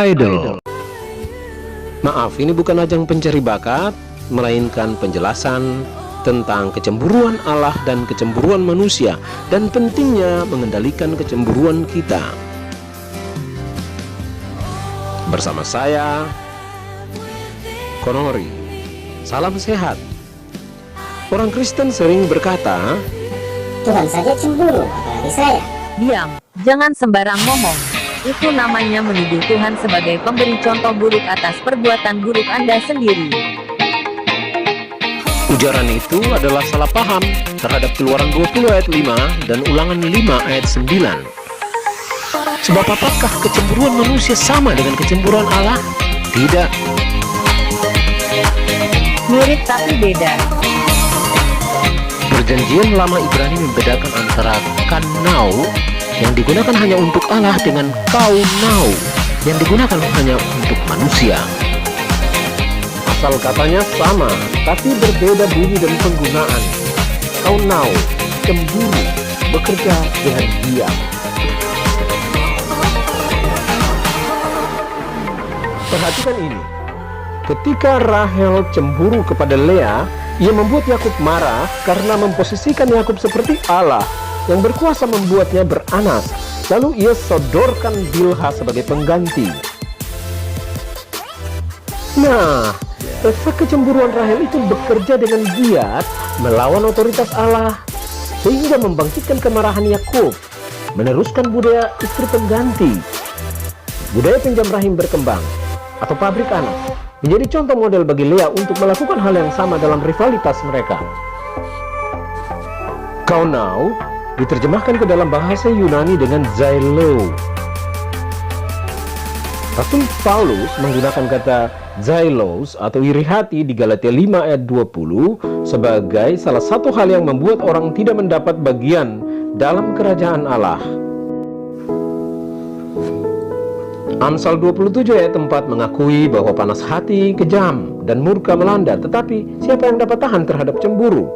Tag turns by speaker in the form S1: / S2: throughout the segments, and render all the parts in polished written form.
S1: idol. Maaf, ini bukan ajang pencari bakat, melainkan penjelasan tentang kecemburuan Allah dan kecemburuan manusia, dan pentingnya mengendalikan kecemburuan kita. Bersama saya, Konori. Salam sehat. Orang Kristen sering berkata,
S2: Tuhan saja cemburu, apalagi saya.
S3: Diam, jangan sembarang ngomong. Itu namanya menuduh Tuhan sebagai pemberi contoh buruk atas perbuatan buruk Anda sendiri.
S1: ujaran itu adalah salah paham terhadap Keluaran 20 ayat 5 dan Ulangan 5 ayat 9. Sebab apakah kecemburuan manusia sama dengan kecemburuan Allah? Tidak.
S3: Mirip tapi beda.
S1: Perjanjian Lama Ibrani membedakan antara kanau yang digunakan hanya untuk Allah dengan kaunau yang digunakan hanya untuk manusia. Asal katanya sama, tapi berbeda bunyi dan penggunaan. Kaunau, cemburu, bekerja dengan diam. Perhatikan ini. Ketika Rahel cemburu kepada Lea, ia membuat Yakub marah karena memposisikan Yakub seperti Allah yang berkuasa membuatnya beranak. Lalu ia sodorkan Bilha sebagai pengganti. Nah, efek kecemburuan Rahel itu bekerja dengan giat melawan otoritas Allah, sehingga membangkitkan kemarahan Yakub, meneruskan budaya istri pengganti. Budaya pinjam rahim berkembang, atau pabrik anak, menjadi contoh model bagi Lea untuk melakukan hal yang sama dalam rivalitas mereka. Kaunau diterjemahkan ke dalam bahasa Yunani dengan Zailo. Rasul Paulus menggunakan kata Zailos atau iri hati di Galatia 5 ayat 20 sebagai salah satu hal yang membuat orang tidak mendapat bagian dalam kerajaan Allah. Amsal 27 ayat 4 mengakui bahwa panas hati kejam dan murka melanda, tetapi siapa yang dapat tahan terhadap cemburu?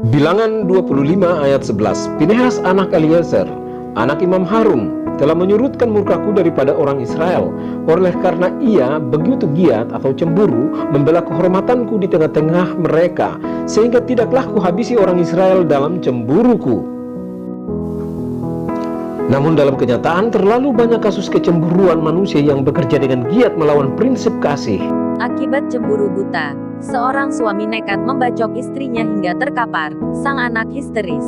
S1: Bilangan 25 ayat 11, Pinehas anak Eliezer, anak Imam Harun, telah menyurutkan murkaku daripada orang Israel, oleh karena ia begitu giat atau cemburu membela kehormatanku di tengah-tengah mereka, sehingga tidaklah kuhabisi orang Israel dalam cemburuku. Namun dalam kenyataan terlalu banyak kasus kecemburuan manusia yang bekerja dengan giat melawan prinsip kasih.
S3: Akibat cemburu buta, seorang suami nekat membacok istrinya hingga terkapar. Sang anak histeris.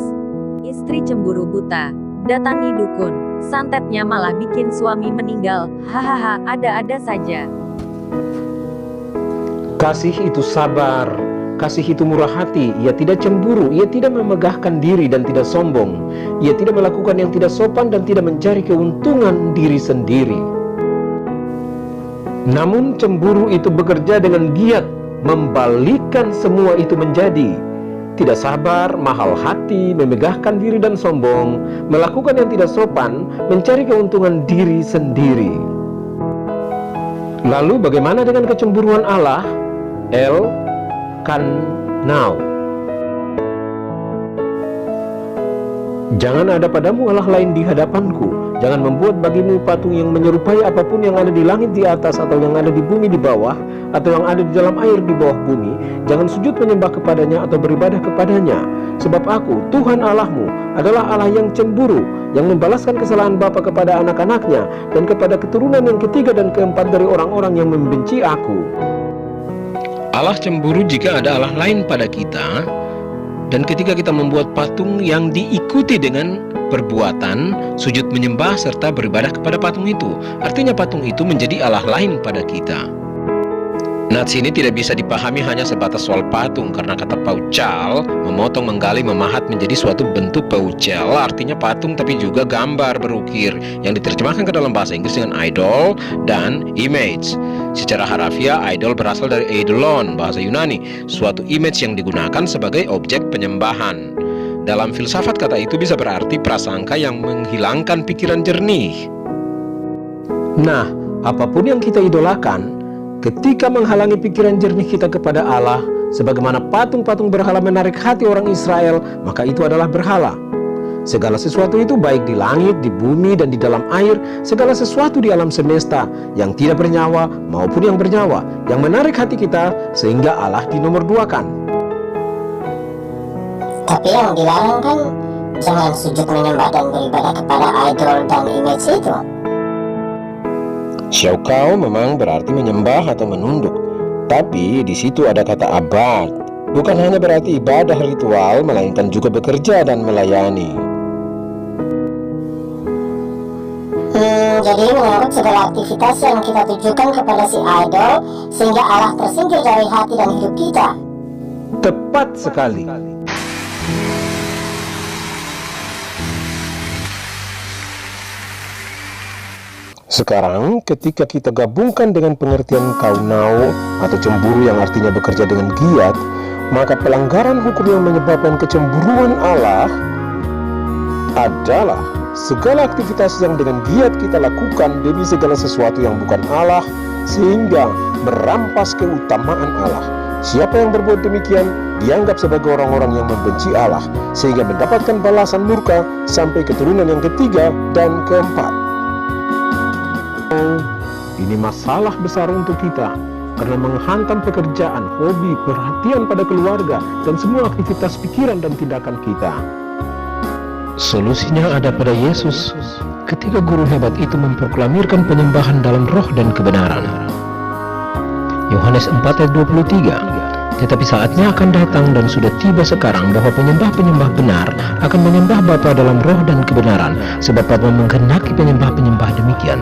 S3: Istri cemburu buta, datangi dukun. Santetnya malah bikin suami meninggal. Hahaha, ada-ada saja.
S1: Kasih itu sabar, kasih itu murah hati. Ia tidak cemburu, ia tidak memegahkan diri dan tidak sombong. Ia tidak melakukan yang tidak sopan dan tidak mencari keuntungan diri sendiri. Namun cemburu itu bekerja dengan giat, membalikkan semua itu menjadi tidak sabar, mahal hati, memegahkan diri dan sombong, melakukan yang tidak sopan, mencari keuntungan diri sendiri. Lalu bagaimana dengan kecemburuan Allah? Kanau. Jangan ada padamu Allah lain di hadapanku. Jangan membuat bagimu patung yang menyerupai apapun yang ada di langit di atas, atau yang ada di bumi di bawah, atau yang ada di dalam air di bawah bumi. Jangan sujud menyembah kepadanya atau beribadah kepadanya. Sebab aku, Tuhan Allahmu, adalah Allah yang cemburu, yang membalaskan kesalahan bapa kepada anak-anaknya, dan kepada keturunan yang ketiga dan keempat dari orang-orang yang membenci aku. Allah cemburu jika ada Allah lain pada kita, dan ketika kita membuat patung yang diikuti dengan perbuatan sujud menyembah serta beribadah kepada patung itu, artinya patung itu menjadi Allah lain pada kita. Nats ini tidak bisa dipahami hanya sebatas soal patung, karena kata paucal, memotong, menggali, memahat menjadi suatu bentuk paucal, artinya patung, tapi juga gambar berukir yang diterjemahkan ke dalam bahasa Inggris dengan idol dan image. Secara harafiah, idol berasal dari eidolon, bahasa Yunani, suatu image yang digunakan sebagai objek penyembahan. Dalam filsafat, kata itu bisa berarti prasangka yang menghilangkan pikiran jernih. Nah, apapun yang kita idolakan, ketika menghalangi pikiran jernih kita kepada Allah, sebagaimana patung-patung berhala menarik hati orang Israel, maka itu adalah berhala. Segala sesuatu itu baik di langit, di bumi, dan di dalam air, segala sesuatu di alam semesta yang tidak bernyawa maupun yang bernyawa, yang menarik hati kita sehingga Allah dinomorduakan.
S2: Tapi yang dilarang kan jangan sujud menyembah dan beribadah kepada idol dan image itu.
S1: Syauqau memang berarti menyembah atau menunduk, tapi di situ ada kata abad. Bukan hanya berarti ibadah ritual, melainkan juga bekerja dan melayani.
S2: Jadi menurut segala aktivitas yang kita tujukan kepada si idol, sehingga Allah tersingkir dari hati dan hidup kita.
S1: Tepat sekali. Sekarang ketika kita gabungkan dengan pengertian kaunau atau cemburu yang artinya bekerja dengan giat, maka pelanggaran hukum yang menyebabkan kecemburuan Allah adalah segala aktivitas yang dengan giat kita lakukan demi segala sesuatu yang bukan Allah, sehingga merampas keutamaan Allah. Siapa yang berbuat demikian dianggap sebagai orang-orang yang membenci Allah, sehingga mendapatkan balasan murka sampai keturunan yang ketiga dan keempat. Ini masalah besar untuk kita karena menghantam pekerjaan, hobi, perhatian pada keluarga, dan semua aktivitas pikiran dan tindakan kita. Solusinya ada pada Yesus ketika guru hebat itu memproklamirkan penyembahan dalam roh dan kebenaran. Yohanes 4 ayat 23. Tetapi saatnya akan datang dan sudah tiba sekarang bahwa penyembah-penyembah benar akan menyembah Bapa dalam roh dan kebenaran, sebab Bapa menghendaki penyembah-penyembah demikian.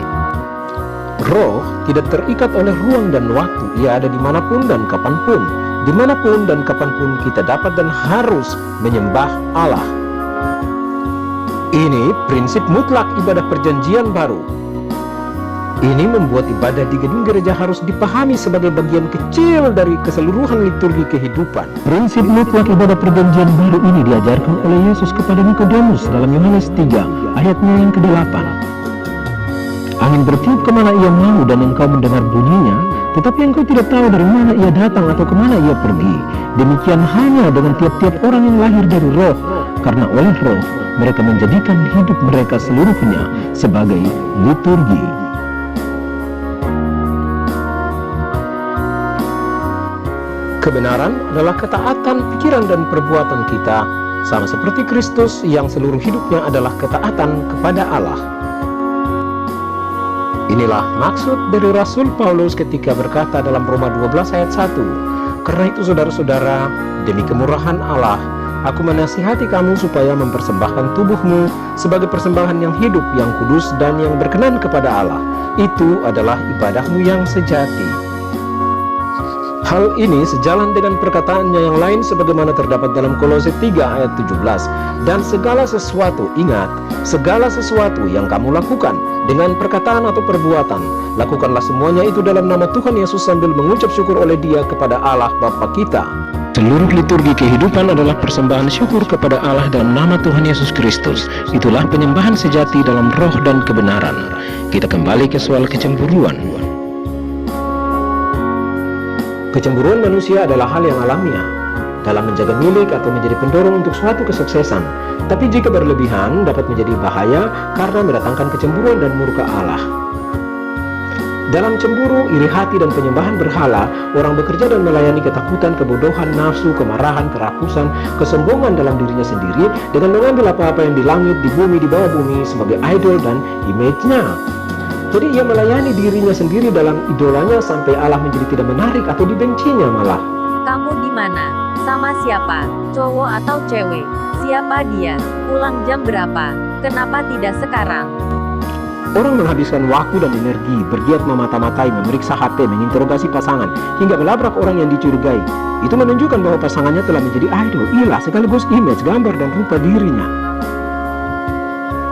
S1: Roh tidak terikat oleh ruang dan waktu. Ia ada dimanapun dan kapanpun. Dimanapun dan kapanpun kita dapat dan harus menyembah Allah. Ini prinsip mutlak ibadah perjanjian baru. Ini membuat ibadah di gedung gereja harus dipahami sebagai bagian kecil dari keseluruhan liturgi kehidupan. Prinsip mutlak ibadah perjanjian baru ini diajarkan oleh Yesus kepada Nikodemus dalam Yohanes 3 ayatnya yang ke-8. Angin bertiup kemana ia mau dan engkau mendengar bunyinya, tetapi engkau tidak tahu dari mana ia datang atau kemana ia pergi. Demikian hanya dengan tiap-tiap orang yang lahir dari roh, karena oleh roh mereka menjadikan hidup mereka seluruhnya sebagai liturgi. Kebenaran adalah ketaatan pikiran dan perbuatan kita, sama seperti Kristus yang seluruh hidupnya adalah ketaatan kepada Allah. Inilah maksud dari Rasul Paulus ketika berkata dalam Roma 12 ayat 1, "Karena itu saudara-saudara, demi kemurahan Allah, aku menasihati kamu supaya mempersembahkan tubuhmu sebagai persembahan yang hidup, yang kudus, dan yang berkenan kepada Allah. Itu adalah ibadahmu yang sejati." Hal ini sejalan dengan perkataannya yang lain sebagaimana terdapat dalam Kolose 3 ayat 17. Dan segala sesuatu, ingat, segala sesuatu yang kamu lakukan dengan perkataan atau perbuatan, lakukanlah semuanya itu dalam nama Tuhan Yesus sambil mengucap syukur oleh Dia kepada Allah Bapa kita. Seluruh liturgi kehidupan adalah persembahan syukur kepada Allah dalam nama Tuhan Yesus Kristus. Itulah penyembahan sejati dalam roh dan kebenaran. Kita kembali ke soal kecemburuan. Kecemburuan manusia adalah hal yang alamiah dalam menjaga milik atau menjadi pendorong untuk suatu kesuksesan. Tapi jika berlebihan dapat menjadi bahaya karena mendatangkan kecemburuan dan murka Allah. Dalam cemburu, iri hati, dan penyembahan berhala, orang bekerja dan melayani ketakutan, kebodohan, nafsu, kemarahan, kerakusan, kesombongan dalam dirinya sendiri dengan mengambil apa-apa yang di langit, di bumi, di bawah bumi sebagai idol dan image-nya. Jadi ia melayani dirinya sendiri dalam idolanya sampai Allah menjadi tidak menarik atau dibencinya malah.
S3: Kamu di mana? Sama siapa? Cowok atau cewek? Siapa dia? Pulang jam berapa? Kenapa tidak sekarang?
S1: Orang menghabiskan waktu dan energi bergiat memata-matai, memeriksa HP, menginterogasi pasangan, hingga melabrak orang yang dicurigai. Itu menunjukkan bahwa pasangannya telah menjadi idol, ilah sekaligus image, gambar dan rupa dirinya.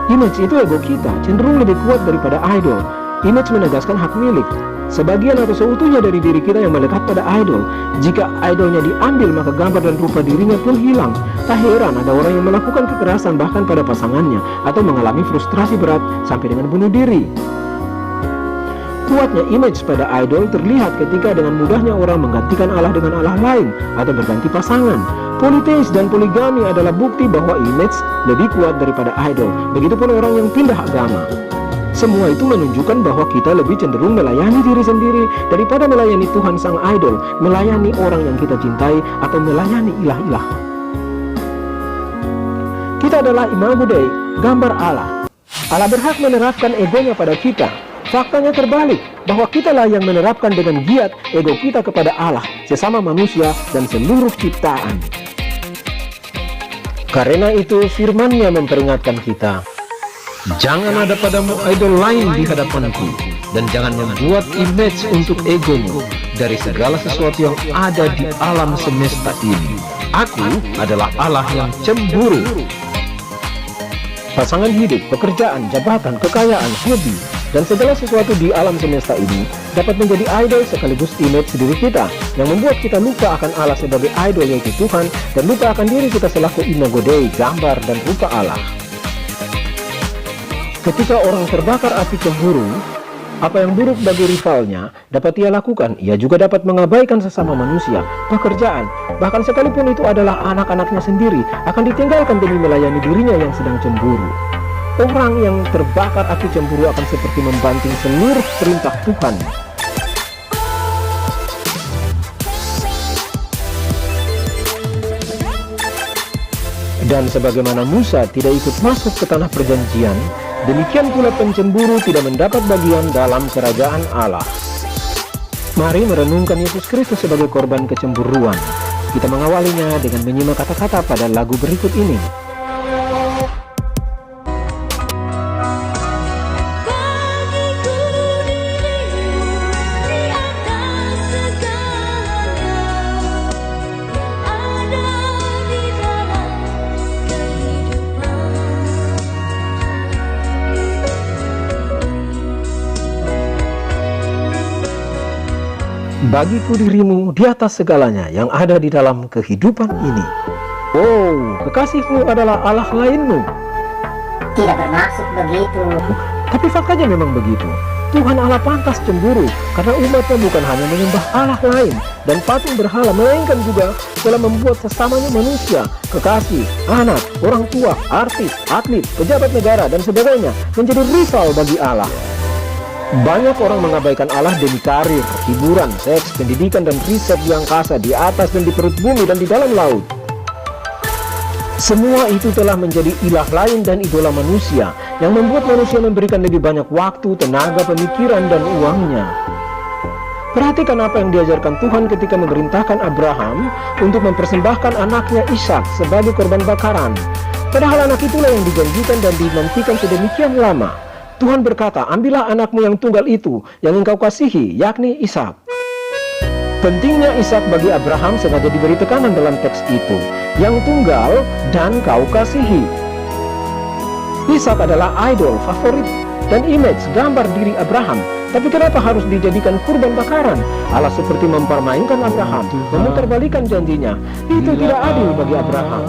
S1: Image itu ego kita, cenderung lebih kuat daripada idol. Image menegaskan hak milik, sebagian atau seutuhnya dari diri kita yang melekat pada idol. Jika idolnya diambil, maka gambar dan rupa dirinya pun hilang. Tak heran ada orang yang melakukan kekerasan bahkan pada pasangannya, atau mengalami frustrasi berat sampai dengan bunuh diri. Kuatnya image pada idol terlihat ketika dengan mudahnya orang menggantikan Allah dengan Allah lain atau berganti pasangan. Politeis dan poligami adalah bukti bahwa image lebih kuat daripada idol. Begitupun orang yang pindah agama. Semua itu menunjukkan bahwa kita lebih cenderung melayani diri sendiri daripada melayani Tuhan sang idol, melayani orang yang kita cintai, atau melayani ilah-ilah. Kita adalah imago Dei, gambar Allah. Allah berhak menerapkan egonya pada kita. Faktanya terbalik, bahwa kitalah yang menerapkan dengan giat ego kita kepada Allah, sesama manusia, dan seluruh ciptaan. Karena itu firman-Nya memperingatkan kita, jangan ada padamu idol lain di hadapanku, dan jangan membuat image untuk egomu dari segala sesuatu yang ada di alam semesta ini. Aku adalah Allah yang cemburu. Pasangan hidup, pekerjaan, jabatan, kekayaan, hobi, dan segala sesuatu di alam semesta ini dapat menjadi idol sekaligus image diri kita, yang membuat kita lupa akan Allah sebagai idol yaitu Tuhan, dan lupa akan diri kita selaku imago Dei, gambar dan rupa Allah. Ketika orang terbakar api cemburu, apa yang buruk bagi rivalnya dapat ia lakukan. Ia juga dapat mengabaikan sesama manusia, pekerjaan, bahkan sekalipun itu adalah anak-anaknya sendiri, akan ditinggalkan demi melayani dirinya yang sedang cemburu. Orang yang terbakar api cemburu akan seperti membanting seluruh perintah Tuhan. Dan sebagaimana Musa tidak ikut masuk ke tanah perjanjian, demikian pula pencemburu tidak mendapat bagian dalam kerajaan Allah. Mari merenungkan Yesus Kristus sebagai korban kecemburuan. Kita mengawalinya dengan menyimak kata-kata pada lagu berikut ini. Bagiku dirimu di atas segalanya yang ada di dalam kehidupan ini. Oh, kekasihmu adalah Allah lainmu.
S2: Tidak bermaksud begitu.
S1: Tapi faktanya memang begitu. Tuhan Allah pantas cemburu karena umatnya bukan hanya menyembah Allah lain dan patung berhala, melainkan juga telah membuat sesamanya manusia, kekasih, anak, orang tua, artis, atlet, pejabat negara, dan sebagainya menjadi rival bagi Allah. Banyak orang mengabaikan Allah demi karir, hiburan, seks, pendidikan, dan riset di angkasa, di atas dan di perut bumi, dan di dalam laut. Semua itu telah menjadi ilah lain dan idola manusia, yang membuat manusia memberikan lebih banyak waktu, tenaga, pemikiran, dan uangnya. Perhatikan apa yang diajarkan Tuhan ketika memerintahkan Abraham untuk mempersembahkan anaknya Ishak sebagai korban bakaran. Padahal anak itulah yang dijanjikan dan dinantikan sedemikian lama. Tuhan berkata, ambillah anakmu yang tunggal itu, yang engkau kasihi, yakni Ishak. Pentingnya Ishak bagi Abraham sengaja diberi tekanan dalam teks itu, yang tunggal dan kau kasihi. Ishak adalah idol, favorit, dan image, gambar diri Abraham. Tapi kenapa harus dijadikan kurban bakaran? Allah seperti mempermainkan Abraham, memutarbalikkan janjinya. Itu tidak adil bagi Abraham.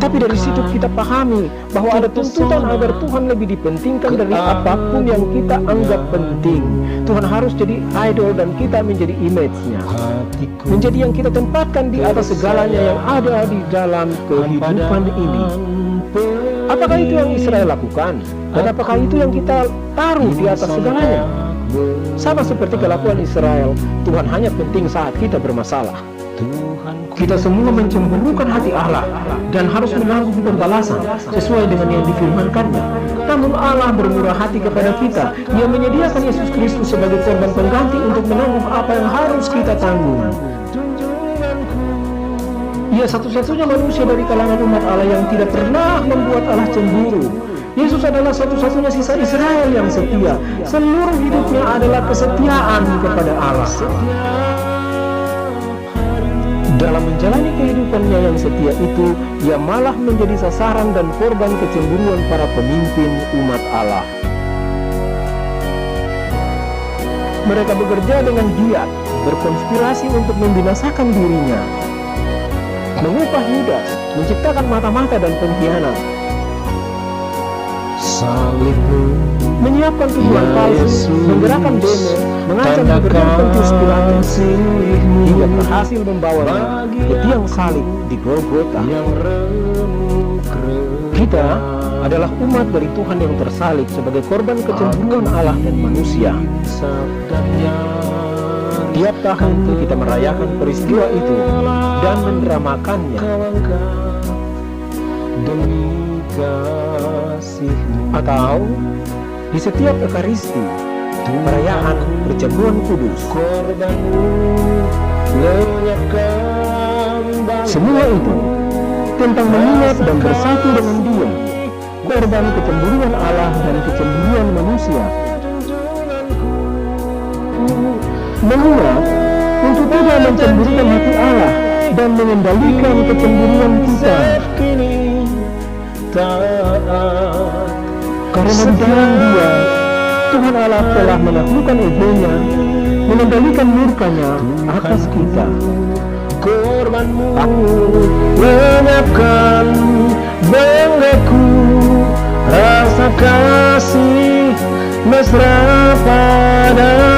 S1: Tapi dari situ kita pahami bahwa ada tuntutan agar Tuhan lebih dipentingkan dari apapun yang kita anggap penting. Tuhan harus jadi idol dan kita menjadi image-nya, menjadi yang kita tempatkan di atas segalanya yang ada di dalam kehidupan ini. Apakah itu yang Israel lakukan? Dan apakah itu yang kita taruh di atas segalanya? Sama seperti kelakuan Israel, Tuhan hanya penting saat kita bermasalah. Kita semua mencemburukan hati Allah dan harus menanggung pembalasan sesuai dengan yang difirmankannya. Namun Allah bermurah hati kepada kita. Ia menyediakan Yesus Kristus sebagai korban pengganti untuk menanggung apa yang harus kita tanggung. Ia satu-satunya manusia dari kalangan umat Allah yang tidak pernah membuat Allah cemburu. Yesus adalah satu-satunya sisa Israel yang setia. Seluruh hidupnya adalah kesetiaan kepada Allah. Dalam menjalani kehidupannya yang setia itu, ia malah menjadi sasaran dan korban kecemburuan para pemimpin umat Allah. Mereka bekerja dengan giat, berkonspirasi untuk membinasakan dirinya, mengupah Yudas, menciptakan mata-mata dan pengkhianat. menyiapkan tujuan palsu, menggerakkan demo, mengancam gubernur Pontius Pilatus, hingga berhasil membawanya ke tiang salib di Golgota. Kita adalah umat dari Tuhan yang tersalib sebagai korban kecemburuan Allah dan manusia. Tiap tahun kita merayakan peristiwa itu dan mendramakannya. Atau di setiap Ekaristi, perayaan perjamuan kudus, semua itu tentang mengingat dan bersatu dengan Dia, korban kecemburuan Allah dan kecemburuan manusia. Mengingat untuk tidak mencemburukan hati Allah dan mengendalikan kecemburuan kita. Karena di dalam Dia, Tuhan Allah telah menaklukkan egonya, mengendalikan murkanya atas kita.
S4: Korbanmu lenyapkan banggaku, rasa kasih mesra pada